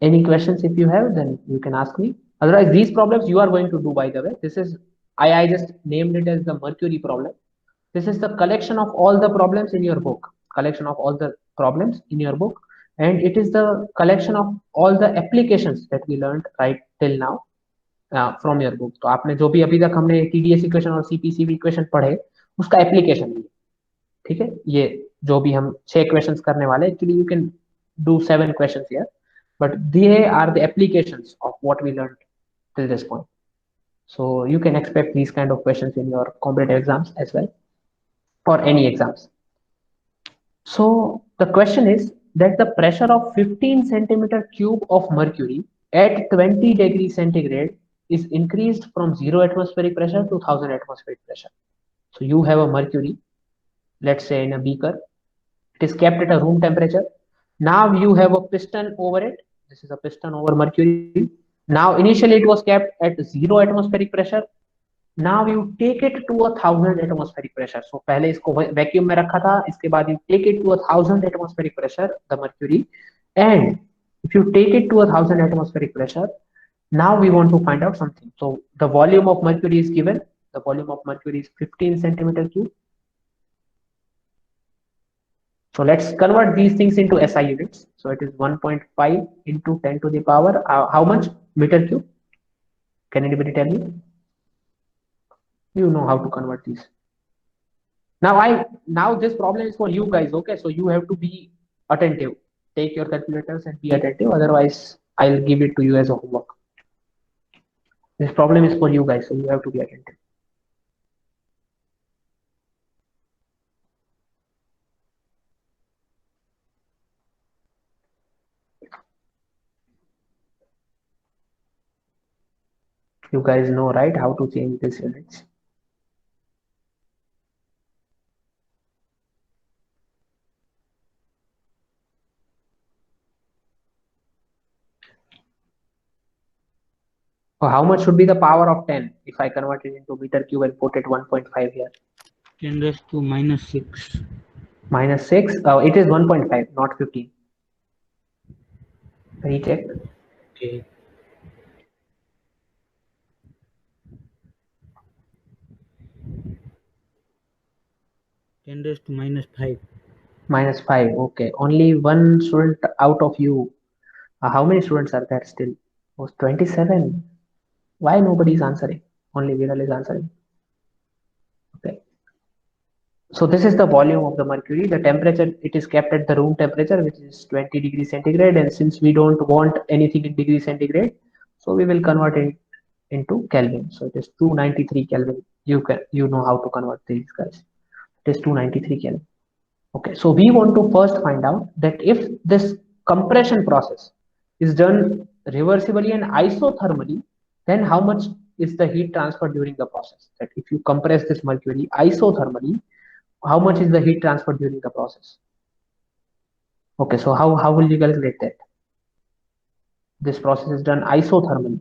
Any questions if you have, then you can ask me. Otherwise, these problems you are going to do, by the way. This is, I just named it as the mercury problem. This is the collection of all the problems in your book, collection of all the problems in your book, and it is the collection of all the applications that we learned right till now from your book. तो आपने जो भी अभी तक हमने TDS equation और CPCV equation पढ़े, उसका एप्लीकेशन लिया, ठीक है। ये जो भी हम 6 क्वेश्चंस करने वाले, actually you can do 7 questions here, but they are the applications of what we learned till this point. So you can expect these kind of questions in your competitive exams as well, or any exams. So the question is that the pressure of 15 centimeter cube of mercury at 20 degrees centigrade is increased from 0 atmospheric pressure to 1000 atmospheric pressure. So you have a mercury, let's say in a beaker, it is kept at a room temperature. Now you have a piston over it. This is a piston over mercury. Now initially it was kept at 0 atmospheric pressure. Now you take it to 1000 atmospheric pressure. So पहले इसको vacuum में रखा था, इसके बाद you take it to 1000 atmospheric pressure, the mercury. And if you take it to 1000 atmospheric pressure, now we want to find out something. So the volume of mercury is given. The volume of mercury is 15 centimeter cube. So let's convert these things into SI units. So it is 1.5 into 10 to the power, how much? Meter cube. Can anybody tell me? You know how to convert these. Now this problem is for you guys, okay? So you have to be attentive. Take your calculators and be attentive. Otherwise, I'll give it to you as a homework. This problem is for you guys, so you have to be attentive. You guys know, right, how to change these units. So how much should be the power of 10 if I convert it into meter cube and put it 1.5 here? 10 raised to minus 6. Minus 6. It is 1.5, not 15. Recheck. Okay. -10 to -5. -5. Okay. Only one student out of you. How many students are there still? Oh, 27. Why nobody is answering? Only Viral is answering. Okay. So this is the volume of the mercury. The temperature, it is kept at the room temperature, which is 20 degrees centigrade. And since we don't want anything in degrees centigrade, so we will convert it into Kelvin. So it is 293 Kelvin. You know how to convert these guys. It is 293 Kelvin. Okay, so we want to first find out that if this compression process is done reversibly and isothermally, then how much is the heat transfer during the process? That if you compress this mercury isothermally, how much is the heat transfer during the process? Okay, so how will you calculate that? This process is done isothermally.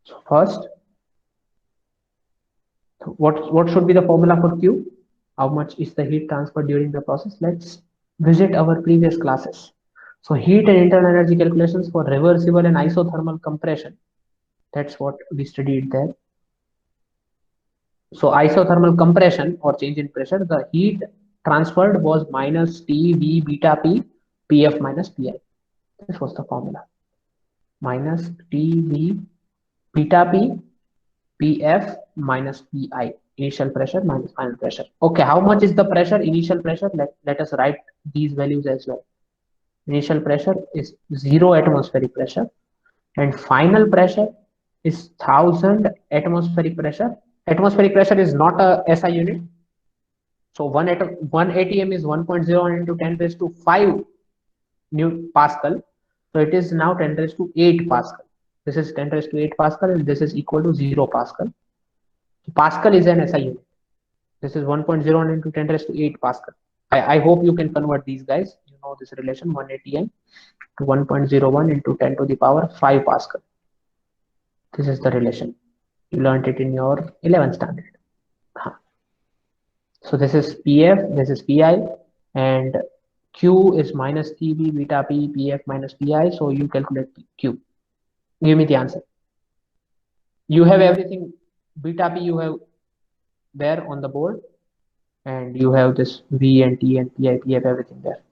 So first, what should be the formula for Q? How much is the heat transfer during the process? Let's visit our previous classes. So heat and internal energy calculations for reversible and isothermal compression. That's what we studied there. So isothermal compression or change in pressure, the heat transferred was minus TV beta P, PF minus PI. This was the formula. Minus TV beta P, PF minus PI. Initial pressure minus final pressure. Okay, how much is the pressure? Initial pressure, let us write these values as well. Initial pressure is 0 atmospheric pressure and final pressure is 1000 atmospheric pressure. Atmospheric pressure is not a SI unit. So 1 atm is 1.0 into 10 raised to 5 new Pascal. So it is now 10 raised to 8 Pascal. This is 10 raised to 8 Pascal and this is equal to 0 Pascal. Pascal is an SI unit. This is 1.0 into 10 raised to 8 Pascal. I hope you can convert these guys. You know this relation, 1 atm to 1.01 into 10 to the power 5 Pascal. This is the relation. You learned it in your 11th standard. So this is PF, this is PI, and Q is minus TB, beta P, PF minus PI. So you calculate Q. Give me the answer. You have everything, beta P you have there on the board, and you have this V and T and PI, PF, everything there.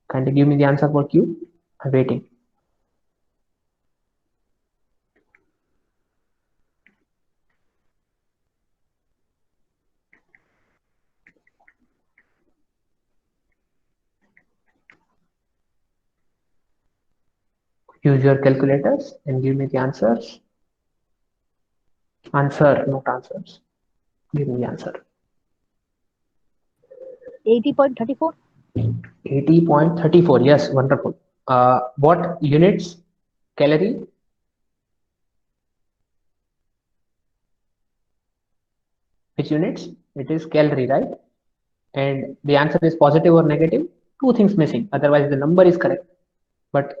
Kindly give me the answer for Q. I'm waiting. Use your calculators and give me the answers. Answer, not answers. Give me the answer. 80.34. 80.34. Yes, wonderful. What units? Calorie? Which units? It is calorie, right? And the answer is positive or negative. Two things missing. Otherwise, the number is correct. But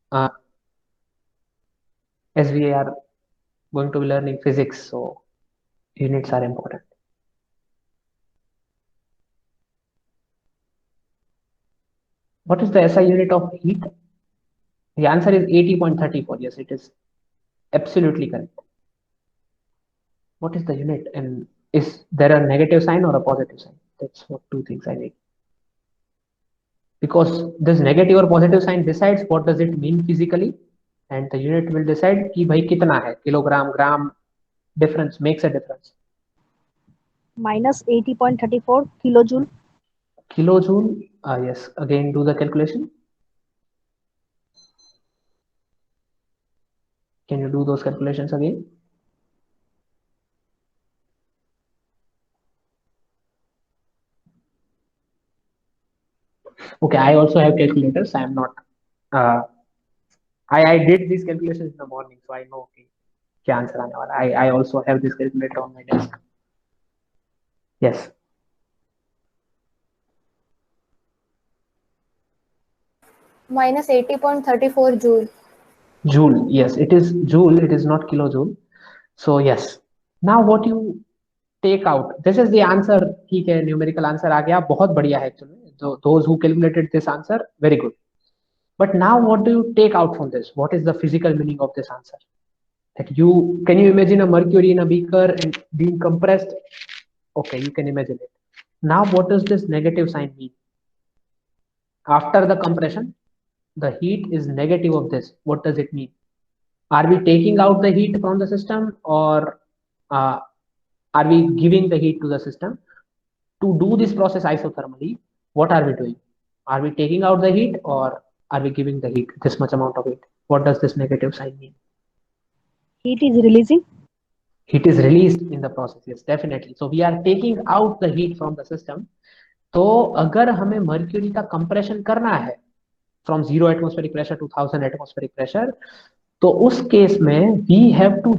as we are going to be learning physics, so units are important. What is the SI unit of heat? The answer is 80.34. Yes, it is absolutely correct. What is the unit, and is there a negative sign or a positive sign? That's what two things I need. Because this negative or positive sign decides what does it mean physically, and the unit will decide कि भाई कितना है, kilogram, gram, difference makes a difference. Minus 80.34 kilojoule. Kilojoule, yes, again do the calculation. Can you do those calculations again? Okay, I also have calculators. I am not. I did these calculations in the morning, so I know okay, क्या answer आने वाला. I also have this calculator on my desk. Yes. Minus 80.34 joule. Joule, yes, it is joule. It is not kilojoule. So yes. Now what you take out? This is the answer. ठीक है, numerical answer आ गया. बहुत बढ़िया है actually. Those who calculated this answer, very good. But now what do you take out from this? What is the physical meaning of this answer? That can you imagine a mercury in a beaker and being compressed? Okay, you can imagine it. Now what does this negative sign mean? After the compression, the heat is negative of this. What does it mean? Are we taking out the heat from the system, or are we giving the heat to the system? To do this process isothermally, what are we doing? Are we taking out the heat, or are we giving the heat, this much amount of heat? What does this negative sign mean? Heat is releasing. Heat is released in the process. Yes, definitely. So we are taking out the heat from the system. तो अगर हमें mercury का compression करना है from 0 atmospheric pressure to 1000 atmospheric pressure, तो उस case में we have to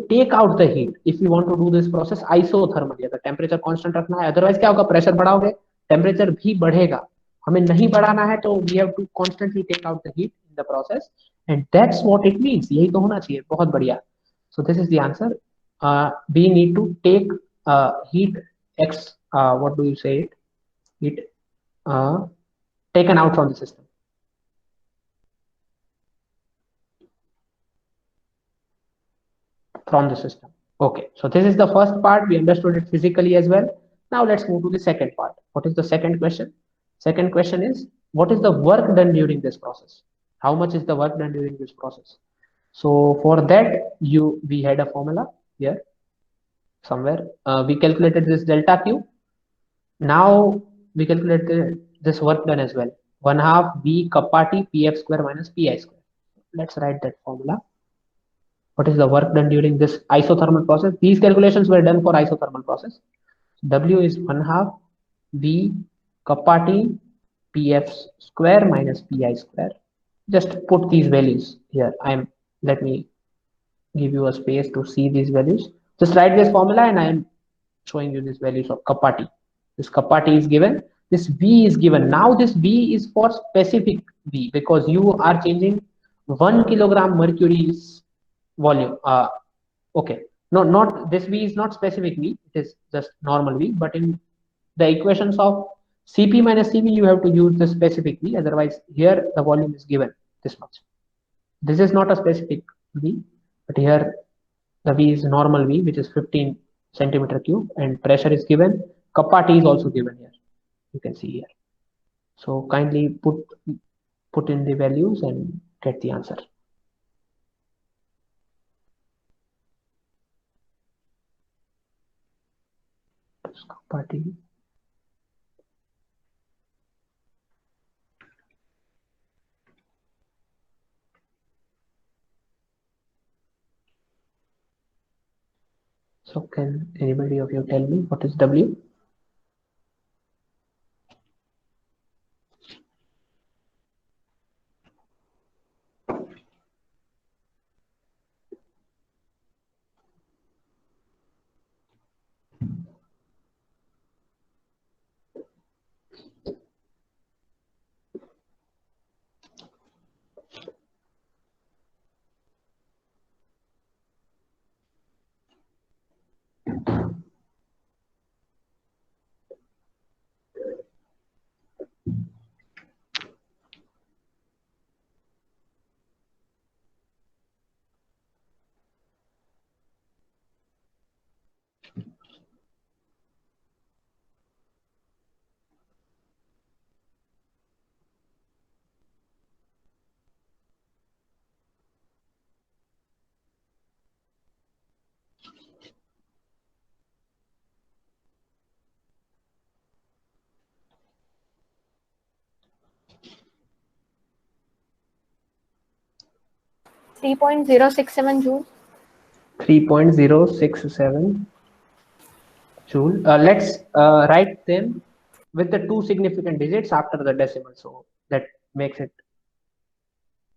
take out the heat if you want to do this process isothermally. अगर टेम्परेचर कांस्टेंट रखना है, अदरवाइज क्या होगा, प्रेशर बढ़ाओगे टेम्परेचर भी बढ़ेगा. हमें नहीं बढ़ाना है, तो we have to constantly take out the heat in the process, and that's what it means. यही तो होना चाहिए. बहुत बढ़िया. So this is the answer. We need to take heat what do you say it? Heat taken out from the system. From the system. Okay, so this is the first part. We understood it physically as well. Now let's move to the second part. What is the second question? Second question is, what is the work done during this process? How much is the work done during this process? So for that, we had a formula here somewhere. We calculated this delta Q. Now we calculated this work done as well. 1/2 V kappa T PF square minus PI square. Let's write that formula. What is the work done during this isothermal process? These calculations were done for isothermal process. W is 1/2 V kappa T PF square minus PI square. Just put these values here. Let me give you a space to see these values. Just write this formula, and I am showing you these values of kappa T. This kappa T is given, this V is given. Now this V is for specific V, because you are changing 1 kilogram mercury's volume. Okay, No, not this V is not specific V, it is just normal V, but in the equations of Cp minus Cv, you have to use the specific V, otherwise here the volume is given this much. This is not a specific V, but here the V is normal V, which is 15 centimeter cube, and pressure is given. Kappa T is also given here. You can see here. So kindly put in the values and get the answer. Kappa T. So can anybody of you tell me what is W? Three 3.067 joule. 3.067 joule. Let's write them with the two significant digits after the decimal, so that makes it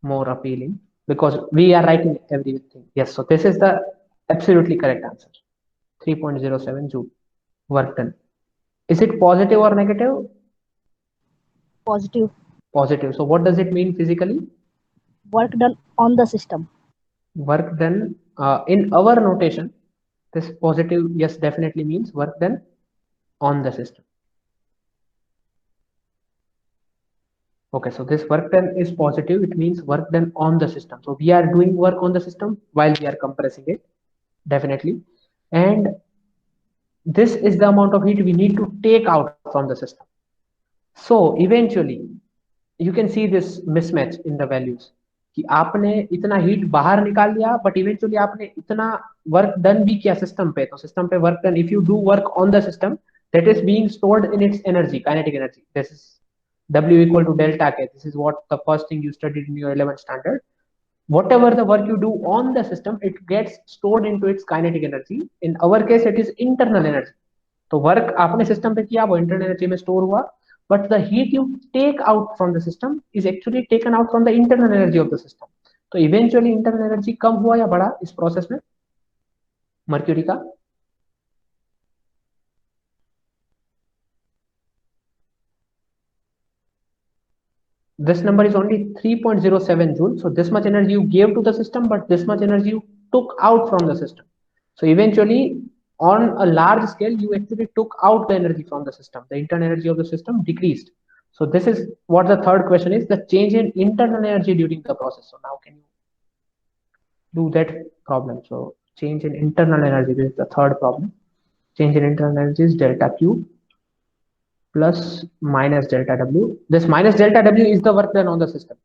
more appealing, because we are writing everything. Yes, so this is the absolutely correct answer. 3.07 joule work done. Is it positive or negative? Positive. Positive. So what does it mean physically? Work done on the system. Work done in our notation, this positive, yes, definitely means work done on the system. Okay, so this work done is positive, it means work done on the system. So we are doing work on the system while we are compressing it, definitely. And this is the amount of heat we need to take out from the system. So eventually you can see this mismatch in the values कि आपने इतना heat बाहर निकाल लिया, but eventually आपने इतना work done भी किया सिस्टम पे. तो सिस्टम पे work done, if you do work on the system, that is being stored in its energy, kinetic energy. This is W equal to delta K. This is what the first thing you studied in your 11th standard. Whatever the work you do on the system, it gets stored into its kinetic energy. In our case, it is internal energy. तो work आपने system पे किया, वो internal energy में store हुआ, but the heat you take out from the system is actually taken out from the internal energy of the system. तो eventually internal energy कम हुआ या बढ़ा इस प्रोसेस में मर्क्यूरी का? This number is only 3.07 joule. So this much energy you gave to the system, but this much energy you took out from the system. So eventually, on a large scale, you actually took out the energy from the system. The internal energy of the system decreased. So this is what the third question is, the change in internal energy during the process. So now can you do that problem? So change in internal energy, this is the third problem. Change in internal energy is delta Q plus minus delta W. This minus delta W is the work done on the system.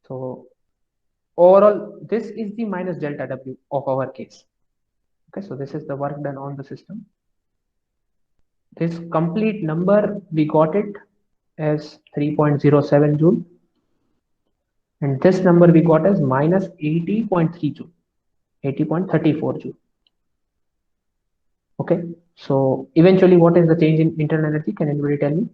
So overall, this is the minus delta W of our case. Okay, so this is the work done on the system. This complete number, we got it as 3.07 joule. And this number we got as minus 80.3 joule, 80.34 joule. Okay, so eventually what is the change in internal energy? Can anybody tell me?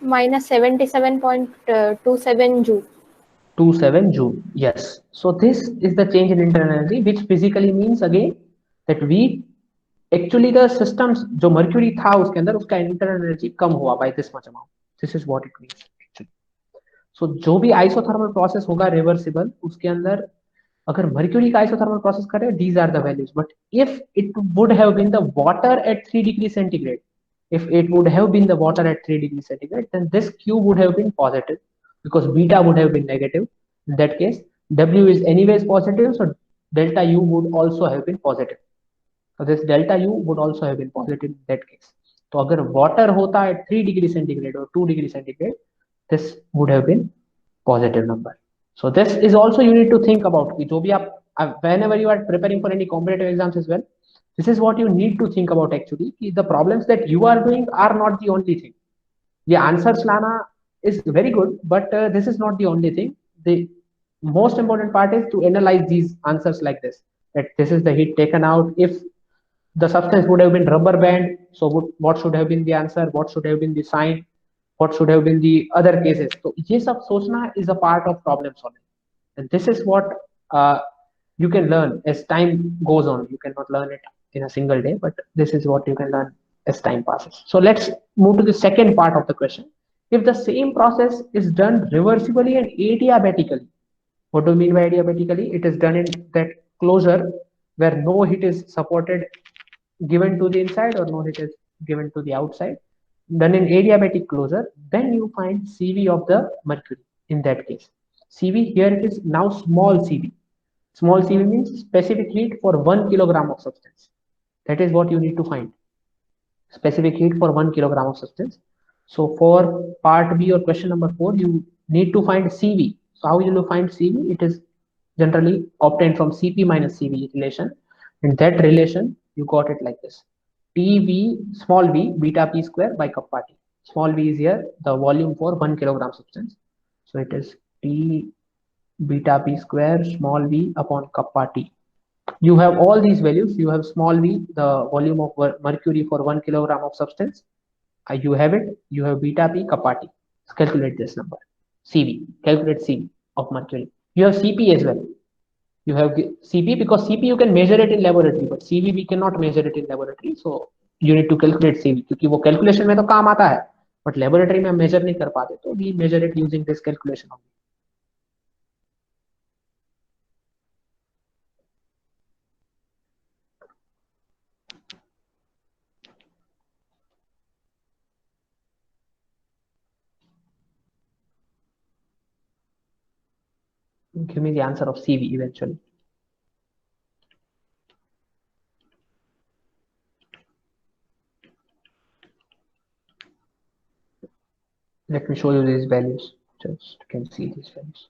Minus 77.27 joule. 27 joule, yes. So this is the change in internal energy, which physically means again that we actually the systems जो mercury था उसके अंदर उसका internal energy कम हुआ by this much amount. This is what it means actually. So जो भी isothermal process होगा reversible, उसके अंदर अगर मर्क्यूरी का आइसोथर्मल प्रोसेस करें, these are the values. But if it would have been the water at 3 degrees centigrade, if it would have been the water at 3 degrees centigrade, then this Q would have been positive because beta would have been negative. In that case, W is anyways positive, so delta U would also have been positive. So this delta U would also have been positive in that case. तो अगर water होता at 3 degree centigrade or 2 degree centigrade, this would have been positive number. So this is also you need to think about कि जो भी आप whenever you are preparing for any competitive exams as well, this is what you need to think about actually कि the problems that you are doing are not the only thing. ये answers लाना is very good, but this is not the only thing. The most important part is to analyze these answers like this. That this is the heat taken out. If the substance would have been rubber band, so what should have been the answer? What should have been the sign? What should have been the other cases? So ये सब सोचना is a part of problem solving, and this is what uh, you can learn as time goes on. You cannot learn it in a single day, but this is what you can learn as time passes. So let's move to the second part of the question. If the same process is done reversibly and adiabatically, what do you mean by adiabatically? It is done in that closure where no heat is supported given to the inside or no heat is given to the outside. Done in adiabatic closure, then you find CV of the mercury in that case. CV here it is now small CV. Small CV means specific heat for 1 kilogram of substance. That is what you need to find. Specific heat for 1 kilogram of substance. So for part B or question number 4, you need to find CV. So how will you find CV? It is generally obtained from CP minus CV relation. In that relation, you got it like this. TV small v beta p square by kappa t. Small v is here the volume for 1 kilogram substance. So it is T beta p square small v upon kappa t. You have all these values. You have small v, the volume of mercury for 1 kilogram of substance. You have it. You have beta p kappa t. Let's calculate this number. CV. Calculate CV of mercury. You have CP as well. You have CP because CP you can measure it in laboratory, but CV we cannot measure it in laboratory. So you need to calculate CV क्योंकि वो calculation में तो काम आता है, but laboratory में हम measure नहीं कर पाते, तो we measure it using this calculation only. Give me the answer of CV eventually. Let me show you these values. Just you can see these values.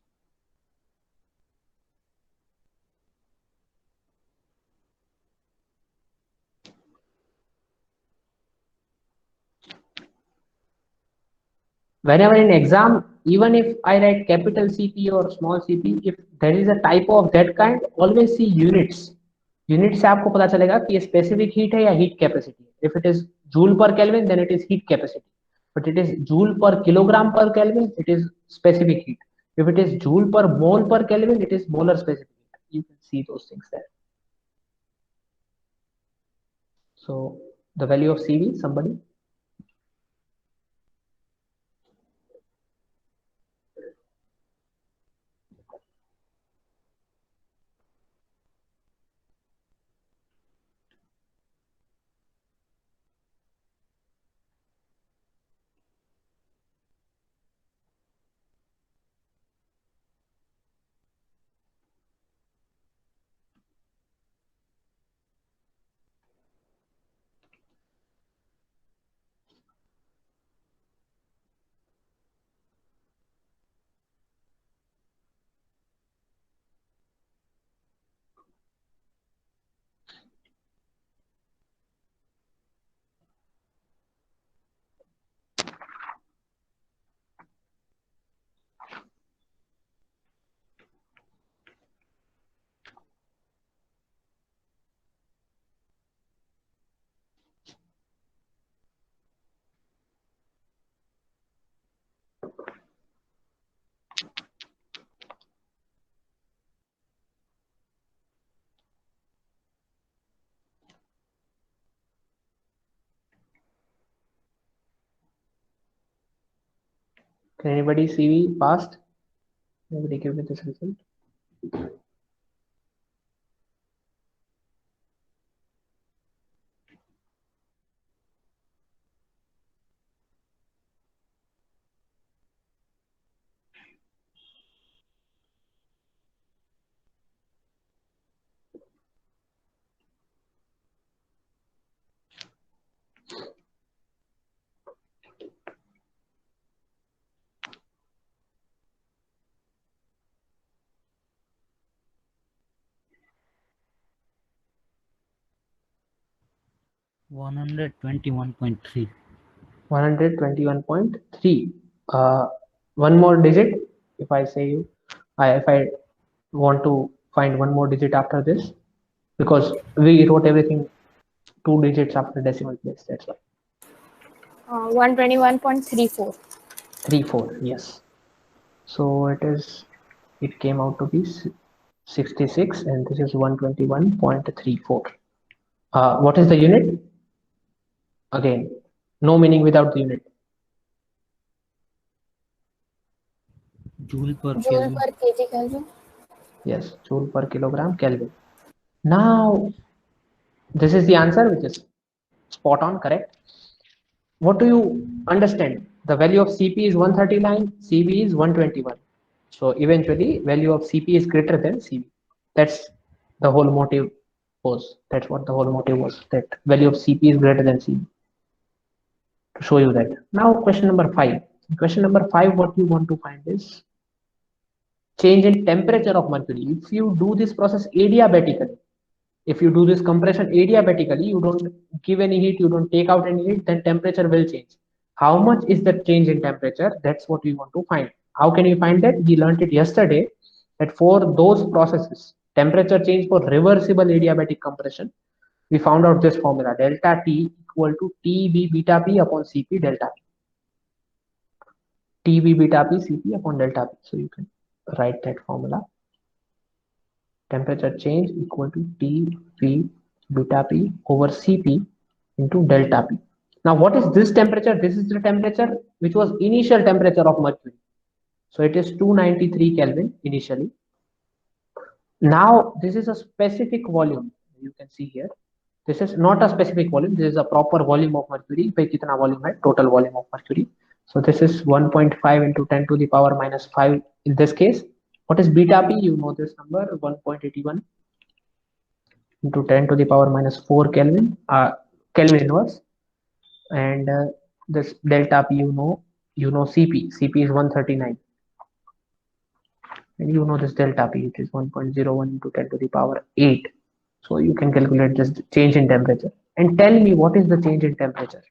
Whenever in exam, even if I write capital CP or small CP, if there is a typo of that kind, always see units. Unit से आपको पता चलेगा कि ये specific heat है या heat capacity है. If it is joule per kelvin then it is heat capacity, but it is joule per kilogram per kelvin it is specific heat. If it is joule per mole per Kelvin, it is molar specific heat. You can see those things there. So the value of CV, somebody? Can anybody CV passed? Nobody give me this result. 121.3. 121.3. One more digit. If I say you, if I want to find one more digit after this, because we wrote everything 2 digits after decimal place. That's why. 121.34. 34. Yes. So it came out to be 66, and this is 121.34. What is the unit? Again, no meaning without the unit. Joule per Joule Kelvin. per kg Kelvin. Yes, joule per kilogram Kelvin. Now, this is the answer, which is spot on, correct? What do you understand? The value of Cp is 139, Cv is 121. So eventually, value of Cp is greater than Cv. That's the whole motive was. That's what the whole motive was. That value of Cp is greater than Cv. To show you that. Now, question number 5. Question number 5, what you want to find is change in temperature of mercury. If you do this process adiabatically, if you do this compression adiabatically, you don't give any heat, you don't take out any heat, then temperature will change. How much is the change in temperature? That's what we want to find. How can you find that? We learned it yesterday that for those processes, temperature change for reversible adiabatic compression, we found out this formula, delta T equal to TB beta P upon Cp delta P. TB beta P Cp upon delta P. So you can write that formula. Temperature change equal to Tv beta P over Cp into delta P. Now, what is this temperature? This is the temperature which was initial temperature of mercury. So it is 293 Kelvin initially. Now, this is a specific volume. You can see here. This is not a specific volume. This is a proper volume of mercury. By kitna volume hai? Total volume of mercury. So this is 1.5 into 10 to the power minus 5 in this case. What is beta P? You know this number, 1.81 into 10 to the power minus 4 Kelvin, Kelvin inverse. And this delta P, you know Cp. Cp is 139. And you know this delta P, it is 1.01 into 10 to the power 8. So you can calculate this change in temperature. And tell me what is the change in temperature?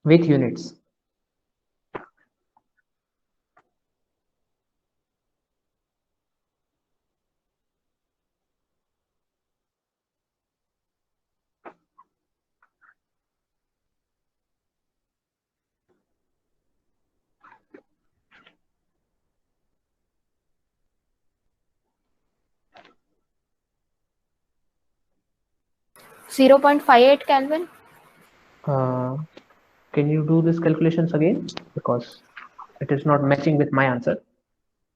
With units. Zero 0.58 Kelvin. Can you do this calculations again? Because it is not matching with my answer.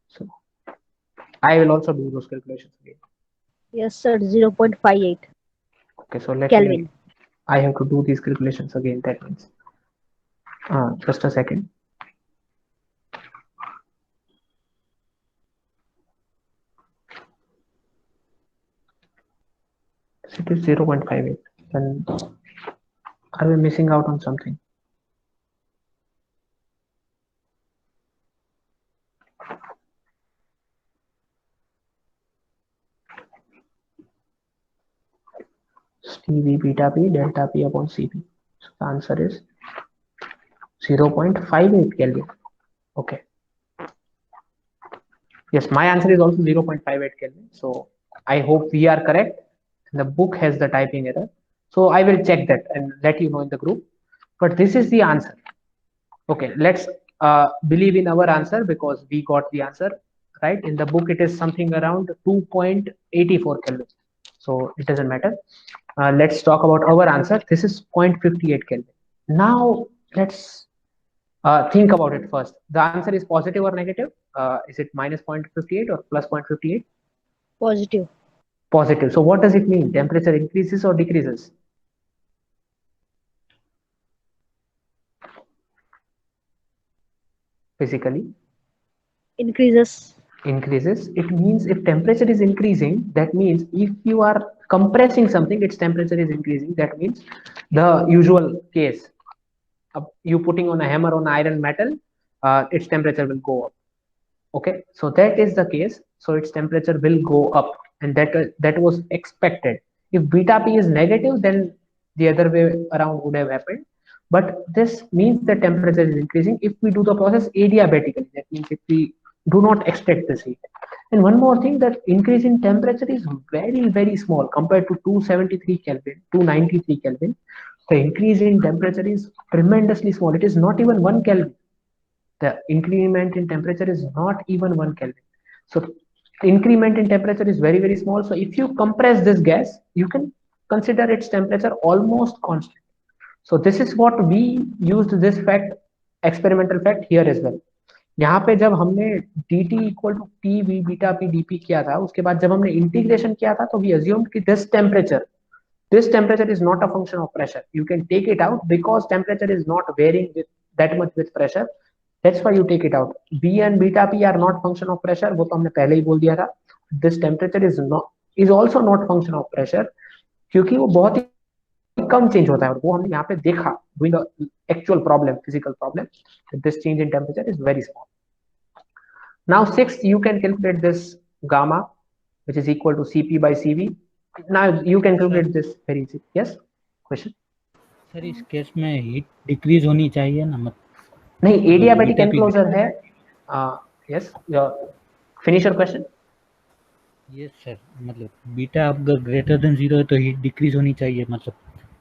So I will also do those calculations again. Yes, sir. 0.58 Okay, so let Kelvin. me. I have to do these calculations again. That means. Just a second. It is 0.58. Then are we missing out on something? Tv beta P delta P upon Cp. So the answer is 0.58 Kelvin. Okay. Yes, my answer is also 0.58 Kelvin. So I hope we are correct. The book has the typing error. So I will check that and let you know in the group. But this is the answer. Okay, let's believe in our answer because we got the answer right. In the book, it is something around 2.84 Kelvin. So it doesn't matter. Let's talk about our answer. This is 0.58 Kelvin. Now let's think about it first. The answer is positive or negative? Is it minus 0.58 or plus 0.58? Positive. Positive. So what does it mean? Temperature increases or decreases? Physically? Increases. Increases. It means if temperature is increasing, that means if you are compressing something, its temperature is increasing. That means the usual case, you putting on a hammer on iron metal, its temperature will go up. Okay, so that is the case. So its temperature will go up, and that was expected. If beta P is negative, then the other way around would have happened. But this means the temperature is increasing if we do the process adiabatically. That means if we do not extract this heat. And one more thing, that increase in temperature is very, very small compared to 273 Kelvin, 293 Kelvin. The increase in temperature is tremendously small. It is not even 1 Kelvin. The increment in temperature is not even 1 Kelvin. So increment in temperature is very, very small. So if you compress this gas, you can consider its temperature almost constant. So this is what we used this fact, experimental fact here as well. यहाँ पे जब हमने dt equal to T V beta P DP किया था, उसके बाद जब हमने इंटीग्रेशन किया था तो वी अज्यूम्ड कि this temperature is not a function of pressure. You can take it out because temperature is not varying with that much with pressure. That's why you take it out. B and beta P are not function of pressure. वो तो हमने पहले ही बोल दिया था. This temperature is also not function of pressure क्योंकि वो बहुत ही कम चेंज होता है और वो हमने यहाँ पे देखा doing the actual problem, physical problem. This change in temperature is very small. Now sixth, you can calculate this gamma, which is equal to Cp by Cv. Now you can calculate this very easy. Yes, question. Sir इस case में heat decrease होनी चाहिए ना, मतलब नहीं, adiabatic beta P- enclosure है. Yes, finish your question. Yes sir, मतलब beta अगर ग्रेटर देन 0 है तो हीट डिक्रीज होनी चाहिए, मतलब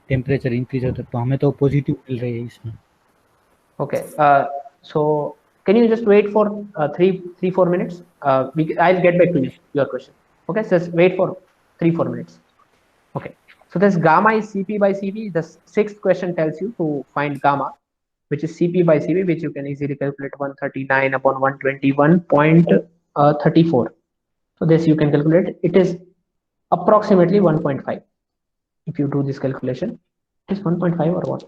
टेम्परेचर इंक्रीज होता है, तो हमें तो पॉजिटिव मिल रही है इसमें. Okay. So can you just wait for 3-4 minutes? I'll get back to you your question. Okay, just wait for 3-4 minutes. Okay. So this gamma is Cp by Cv. The sixth question tells you to find gamma, which is Cp by Cv, which you can easily calculate 139 upon 121.34. So this you can calculate. It is approximately 1.5. If you do this calculation, it is 1.5 or what?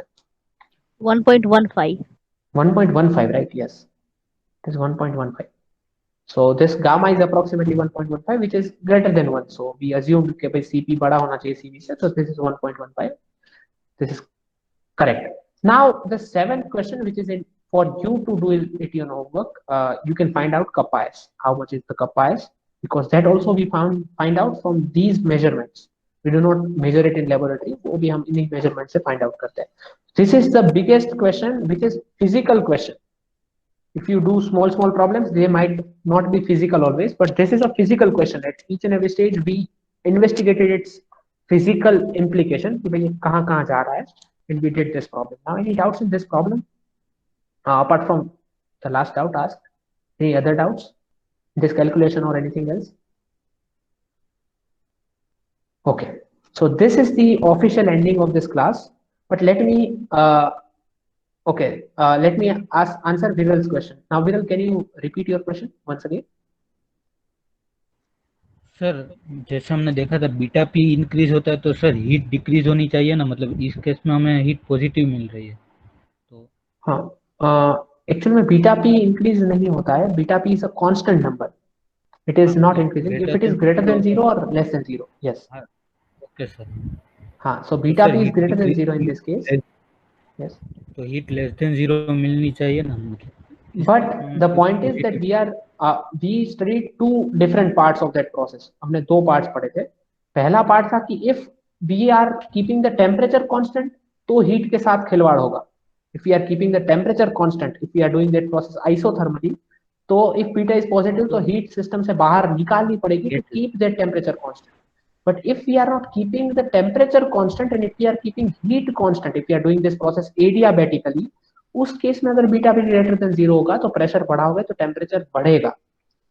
1.15. 1.15, right? Yes, it is 1.15. So this gamma is approximately 1.15, which is greater than 1. So we assumed कि भाई Cp बड़ा होना चाहिए Cv से. So this is 1.15. This is correct. Now the seventh question, which is for you to do it in your homework, you can find out kappa s. How much is the kappa s? Because that also we find out from these measurements. We do not measure it in laboratory. वो भी हम इन्हीं measurements से find out करते हैं. This is the biggest question, which is physical question. If you do small problems, they might not be physical always, but this is a physical question. At each and every stage we investigated its physical implication कि भाई ये कहाँ जा रहा है, and we did this problem. Now any doubts in this problem apart from the last doubt asked? Any other doubts, this calculation or anything else? Okay, so this is the official ending of this class, but let me let me answer Viral's question. Now Viral, can you repeat your question once again? Sir जैसे हमने देखा था beta P increase होता है तो sir heat decrease होनी चाहिए ना, मतलब इस केस में हमें हीट पॉजिटिव मिल रही है तो. हाँ, एक्चुअल में बीटा पी इंक्रीज नहीं होता है. Beta P is a constant number. It is not increasing if it is greater than 0 or less than 0. Yes. Okay sir. हाँ, so beta sir, p is heat greater than decrease- 0 in this case. Yes. तो heat less than 0 मिलनी चाहिए ना, मतलब. But the point is that we studied two different parts of that process. हमने दो parts पढ़े थे. पहला part था कि if we are keeping the temperature constant, तो heat के साथ खिलवाड़ होगा. If we are keeping the temperature constant, if we are doing that process isothermally, तो if beta is positive, तो heat system से बाहर निकालनी पड़ेगी to keep that temperature constant. But if we are not keeping the temperature constant and if we are keeping heat constant, if we are doing this process adiabatically, उस case में अगर beta भी greater than 0 होगा तो pressure बढ़ा होगा तो temperature बढ़ेगा.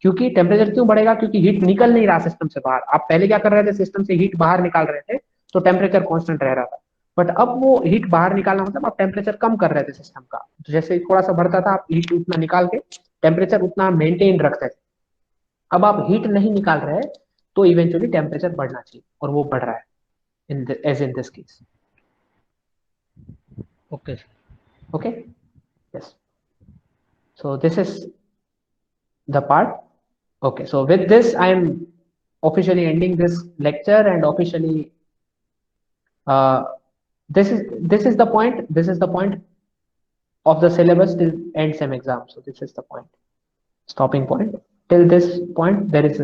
क्योंकि टेम्परेचर क्यों बढ़ेगा? क्योंकि हीट निकल नहीं रहा सिस्टम से बाहर. आप पहले क्या कर रहे थे, सिस्टम से हीट बाहर निकाल रहे थे तो टेम्परेचर कांस्टेंट रह रहा था. बट अब वो हीट बाहर निकालना मतलब आप टेम्परेचर कम कर रहे थे सिस्टम का. तो जैसे थोड़ा सा बढ़ता था, आप हीट उतना निकाल के टेम्परेचर उतना मेंटेन रखते थे. अब आप हीट नहीं निकाल रहे तो इवेंचुअली टेम्परेचर बढ़ना चाहिए और वो बढ़ रहा है as in this case. Okay sir. Okay, yes, so this is the part. Okay, so with this I am officially ending this lecture and officially this is the point of the syllabus till end sem exam. So this is the point. stopping point. Till this point there is